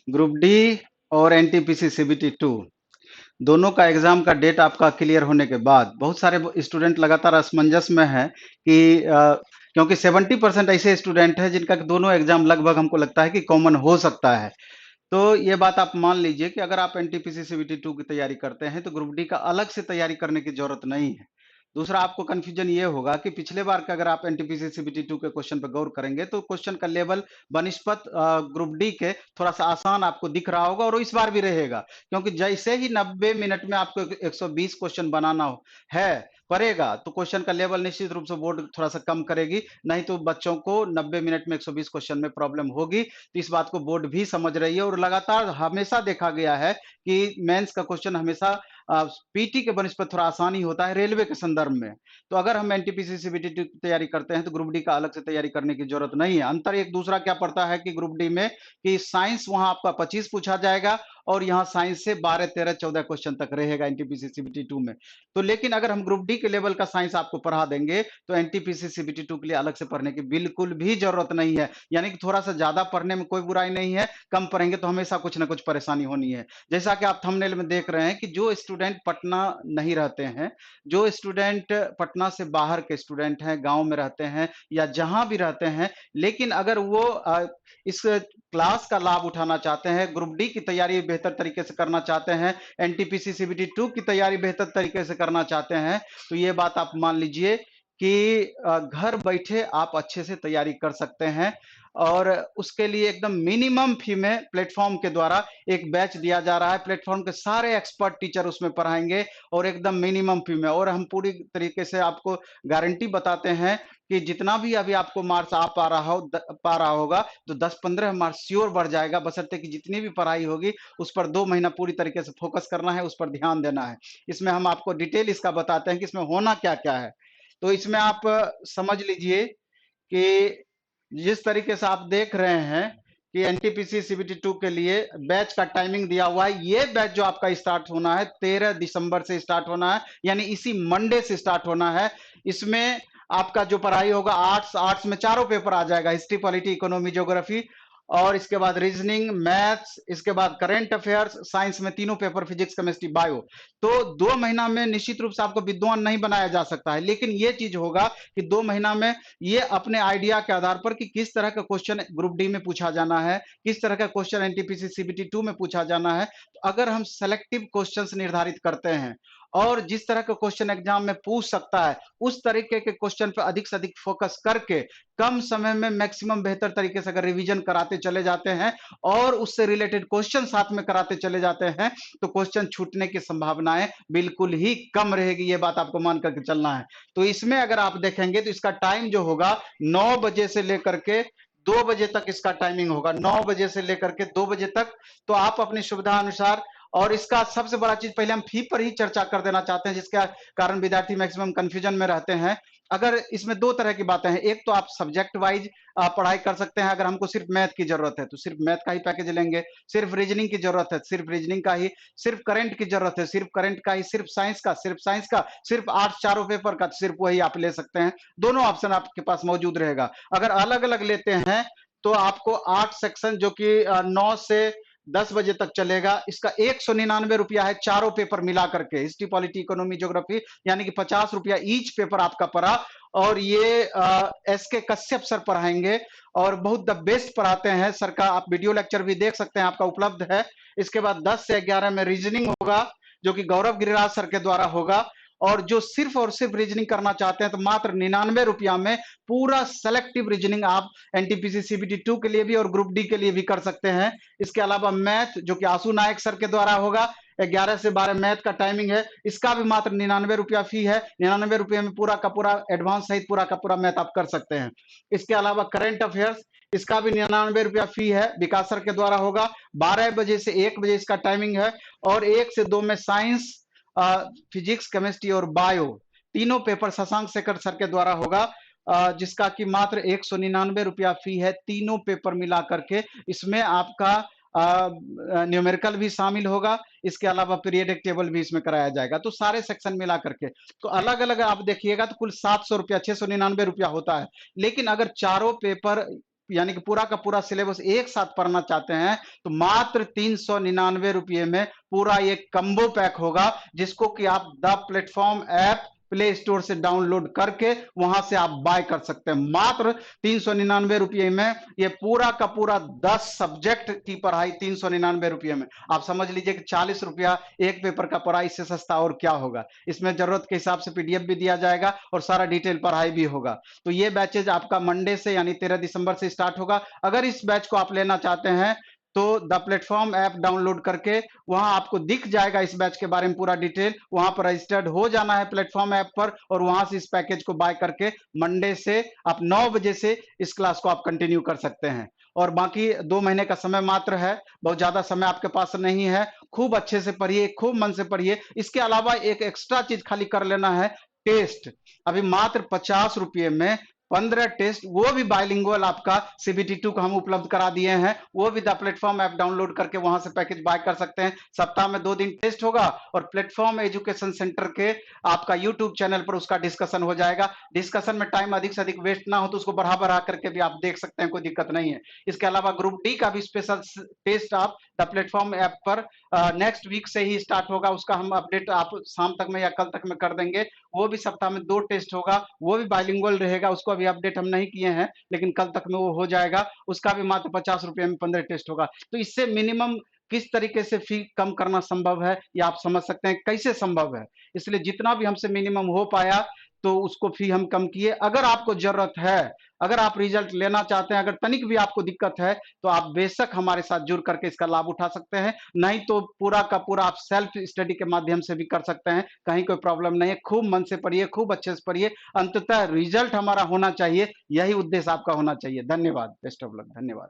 Group D और NTPC CBT 2 दोनों का एग्जाम का डेट आपका क्लियर होने के बाद बहुत सारे स्टूडेंट लगातार असमंजस में है कि क्योंकि 70% ऐसे स्टूडेंट हैं जिनका दोनों एग्जाम लगभग हमको लगता है कि कॉमन हो सकता है। तो ये बात आप मान लीजिए कि अगर आप एनटीपीसी सीबीटी 2 की तैयारी करते हैं तो ग्रुप डी का अलग से तैयारी करने की जरूरत नहीं है। दूसरा आपको कंफ्यूजन ये होगा कि पिछले बार का अगर आप एनटीपीसी सीबीटी 2 के क्वेश्चन पर गौर करेंगे तो क्वेश्चन का लेवल बनिस्पत ग्रुप डी के थोड़ा सा आसान आपको दिख रहा होगा और इस बार भी रहेगा, क्योंकि जैसे ही 90 मिनट में आपको 120 क्वेश्चन बनाना है पड़ेगा तो क्वेश्चन का लेवल निश्चित रूप से बोर्ड थोड़ा सा कम करेगी, नहीं तो बच्चों को 90 मिनट में 120 क्वेश्चन में प्रॉब्लम होगी। तो इस बात को बोर्ड भी समझ रही है और लगातार हमेशा देखा गया है कि मेंस का क्वेश्चन हमेशा पीटी के बनस्पत थोड़ा आसानी होता है रेलवे के संदर्भ में। तो अगर हम एनटीपीसी सीबीटी की तैयारी करते हैं तो ग्रुप डी का अलग से तैयारी करने की जरूरत नहीं है। अंतर एक दूसरा क्या पड़ता है कि ग्रुप डी में कि साइंस वहां आपका 25 पूछा जाएगा और यहाँ साइंस से 12 13 14 क्वेश्चन तक रहेगा एनटीपीसी सीबीटी 2 में। तो लेकिन अगर हम ग्रुप डी के लेवल का साइंस आपको पढ़ा देंगे तो एनटीपीसी सीबीटी 2 के लिए अलग से पढ़ने की बिल्कुल भी जरूरत नहीं है। यानी कि थोड़ा सा ज्यादा पढ़ने में कोई बुराई नहीं है, कम पढ़ेंगे तो हमेशा कुछ ना कुछ परेशानी होनी है। जैसा कि आप थंबनेल में देख रहे हैं कि जो स्टूडेंट पटना नहीं रहते हैं, जो स्टूडेंट पटना से बाहर के स्टूडेंट हैं, गांव में रहते हैं या जहां भी रहते हैं, लेकिन अगर वो इस क्लास का लाभ उठाना चाहते हैं, ग्रुप डी की तैयारी बेहतर तरीके से करना चाहते हैं, एनटीपीसी सीबीटी 2 की तैयारी बेहतर तरीके से करना चाहते हैं, तो ये बात आप मान लीजिए कि घर बैठे आप अच्छे से तैयारी कर सकते हैं। और उसके लिए एकदम मिनिमम फी में प्लेटफॉर्म के द्वारा एक बैच दिया जा रहा है। प्लेटफॉर्म के सारे एक्सपर्ट टीचर उसमें पढ़ाएंगे और एकदम मिनिमम फी में, और हम पूरी तरीके से आपको गारंटी बताते हैं कि जितना भी अभी आपको मार्क्स आ पा रहा होगा तो 10-15 मार्क्स श्योर बढ़ जाएगा, बशर्ते कि जितनी भी पढ़ाई होगी उस पर 2 महीना पूरी तरीके से फोकस करना है, उस पर ध्यान देना है। इसमें हम आपको डिटेल इसका बताते हैं कि इसमें होना क्या क्या है। तो इसमें आप समझ लीजिए कि जिस तरीके से आप देख रहे हैं कि एनटीपीसी सीबीटी 2 के लिए बैच का टाइमिंग दिया हुआ है। ये बैच जो आपका स्टार्ट होना है 13 दिसंबर से स्टार्ट होना है, यानी इसी मंडे से स्टार्ट होना है। इसमें आपका जो पढ़ाई होगा आर्ट्स आर्ट्स में चारों पेपर आ जाएगा, हिस्ट्री पॉलिटी इकोनॉमी ज्योग्राफी, और इसके बाद रीजनिंग मैथ्स, इसके बाद करंट अफेयर्स, साइंस में तीनों पेपर फिजिक्स केमिस्ट्री बायो। तो 2 महीना में निश्चित रूप से आपको विद्वान नहीं बनाया जा सकता है, लेकिन ये चीज होगा कि 2 महीना में ये अपने आइडिया के आधार पर कि किस तरह का क्वेश्चन ग्रुप डी में पूछा जाना है, किस तरह का क्वेश्चन एनटीपीसी सीबीटी 2 में पूछा जाना है, तो अगर हम सेलेक्टिव क्वेश्चंस निर्धारित करते हैं और जिस तरह का क्वेश्चन एग्जाम में पूछ सकता है उस तरीके के क्वेश्चन पर अधिक से अधिक फोकस करके कम समय में मैक्सिमम बेहतर तरीके से अगर रिवीजन कराते चले जाते हैं और उससे रिलेटेड क्वेश्चन साथ में कराते चले जाते हैं तो क्वेश्चन छूटने की संभावनाएं बिल्कुल ही कम रहेगी। ये बात आपको मान करके चलना है। तो इसमें अगर आप देखेंगे तो इसका टाइम जो होगा 9 बजे से लेकर के 2 बजे तक इसका टाइमिंग होगा, 9 बजे से लेकर के 2 बजे तक। तो आप अपनी सुविधा अनुसार, और इसका सबसे बड़ा चीज पहले हम फी पर ही चर्चा कर देना चाहते हैं जिसके कारण विद्यार्थी मैक्सिमम कंफ्यूजन में रहते हैं। अगर इसमें दो तरह की बातें हैं, एक तो आप सब्जेक्ट वाइज पढ़ाई कर सकते हैं। अगर हमको सिर्फ मैथ की जरूरत है तो सिर्फ मैथ का ही पैकेज लेंगे, सिर्फ रीजनिंग की जरूरत है सिर्फ रीजनिंग का ही, सिर्फ करंट की जरूरत है सिर्फ करंट का ही, सिर्फ साइंस का सिर्फ साइंस का, सिर्फ आर्ट्स चारों पेपर का सिर्फ वही आप ले सकते हैं। दोनों ऑप्शन आपके पास मौजूद रहेगा। अगर अलग अलग लेते हैं तो आपको 8 सेक्शन जो कि 9 से 10 बजे तक चलेगा, इसका 199 रुपया है चारों पेपर मिला करके, हिस्ट्री पॉलिटी इकोनॉमी ज्योग्राफी, यानी कि 50 रुपया ईच पेपर आपका पड़ा। और ये एस के कश्यप सर पढ़ाएंगे और बहुत द बेस्ट पढ़ाते हैं सर का, आप वीडियो लेक्चर भी देख सकते हैं, आपका उपलब्ध है। इसके बाद 10 से 11 में रीजनिंग होगा जो कि गौरव गिरिराज सर के द्वारा होगा। और जो सिर्फ और सिर्फ रीजनिंग करना चाहते हैं तो मात्र 99 रुपया में पूरा सेलेक्टिव रीजनिंग आप एनटीपीसी सीबीटी 2 के लिए भी और ग्रुप डी के लिए भी कर सकते हैं। इसके अलावा मैथ जो कि आशु नायक सर के द्वारा होगा, 11 से 12 मैथ का टाइमिंग है, इसका भी मात्र 99 रुपया फी है। 99 रुपये में पूरा का पूरा एडवांस सहित पूरा का पूरा मैथ आप कर सकते हैं। इसके अलावा करंट अफेयर्स, इसका भी 99 रुपया फी है, विकास सर के द्वारा होगा। 12 बजे से 1 बजे इसका टाइमिंग है और 1 से 2 में साइंस, फिजिक्स केमिस्ट्री और बायो तीनों पेपर शशांक शेखर सर के द्वारा होगा, जिसका कि मात्र 199 रुपया फी है तीनों पेपर मिला करके। इसमें आपका न्यूमेरिकल भी शामिल होगा, इसके अलावा पीरियडिक टेबल भी इसमें कराया जाएगा। तो सारे सेक्शन मिला करके तो अलग अलग आप देखिएगा तो कुल 700 रुपया 699 रुपया होता है। लेकिन अगर चारों पेपर यानी कि पूरा का पूरा सिलेबस एक साथ पढ़ना चाहते हैं तो मात्र 399 रुपये में पूरा ये कम्बो पैक होगा, जिसको कि आप the platform app play store से डाउनलोड करके वहां से आप बाय कर सकते हैं। मात्र 399 रुपये में ये पूरा का पूरा 10 सब्जेक्ट की पढ़ाई 399 रुपये में। आप समझ लीजिए कि 40 रुपया एक पेपर का पढ़ाई, इससे सस्ता और क्या होगा। इसमें जरूरत के हिसाब से पीडीएफ भी दिया जाएगा और सारा डिटेल पढ़ाई भी होगा। तो ये बैचेज आपका मंडे से यानी 13 दिसंबर से स्टार्ट होगा। अगर इस बैच को आप लेना चाहते हैं तो द प्लेटफॉर्म ऐप डाउनलोड करके वहां आपको दिख जाएगा इस बैच के बारे में पूरा डिटेल। वहां पर रजिस्टर्ड हो जाना है प्लेटफॉर्म ऐप पर और वहां से इस पैकेज को बाय करके मंडे से आप 9 बजे से इस क्लास को आप कंटिन्यू कर सकते हैं। और बाकी 2 महीने का समय मात्र है, बहुत ज्यादा समय आपके पास नहीं है। खूब अच्छे से पढ़िए, खूब मन से पढ़िए। इसके अलावा एक एक्स्ट्रा चीज खाली कर लेना है, टेस्ट। अभी मात्र 50 रुपये में 15 टेस्ट, वो भी बाइलिंगुअल आपका CBT2 का हम उपलब्ध करा दिए हैं। वो भी द प्लेटफॉर्म ऐप डाउनलोड करके वहां से पैकेज बाय कर सकते हैं। सप्ताह में 2 दिन टेस्ट होगा और प्लेटफॉर्म एजुकेशन सेंटर के आपका यूट्यूब चैनल पर उसका डिस्कशन हो जाएगा। डिस्कशन में टाइम अधिक से अधिक वेस्ट ना हो तो उसको बढ़ा बढ़ा करके भी आप देख सकते हैं, कोई दिक्कत नहीं है। इसके अलावा ग्रुप डी का भी स्पेशल टेस्ट आप द प्लेटफॉर्म ऐप पर नेक्स्ट वीक से ही स्टार्ट होगा। उसका हम अपडेट आप शाम तक में या कल तक में कर देंगे। वो भी सप्ताह में 2 टेस्ट होगा, वो भी बाइलिंगुअल रहेगा। उसको अभी अपडेट हम नहीं किए हैं, लेकिन कल तक में वो हो जाएगा। उसका भी मात्र 50 रुपये में 15 टेस्ट होगा। तो इससे मिनिमम किस तरीके से फी कम करना संभव है, ये आप समझ सकते हैं कैसे संभव है। इसलिए जितना भी हमसे मिनिमम हो पाया तो उसको फी हम कम किए। अगर आपको जरूरत है, अगर आप रिजल्ट लेना चाहते हैं, अगर तनिक भी आपको दिक्कत है तो आप बेशक हमारे साथ जुड़ करके इसका लाभ उठा सकते हैं। नहीं तो पूरा का पूरा आप सेल्फ स्टडी के माध्यम से भी कर सकते हैं, कहीं कोई प्रॉब्लम नहीं है। खूब मन से पढ़िए, खूब अच्छे से पढ़िए। अंततः रिजल्ट हमारा होना चाहिए, यही उद्देश्य आपका होना चाहिए। धन्यवाद। Best of luck. धन्यवाद।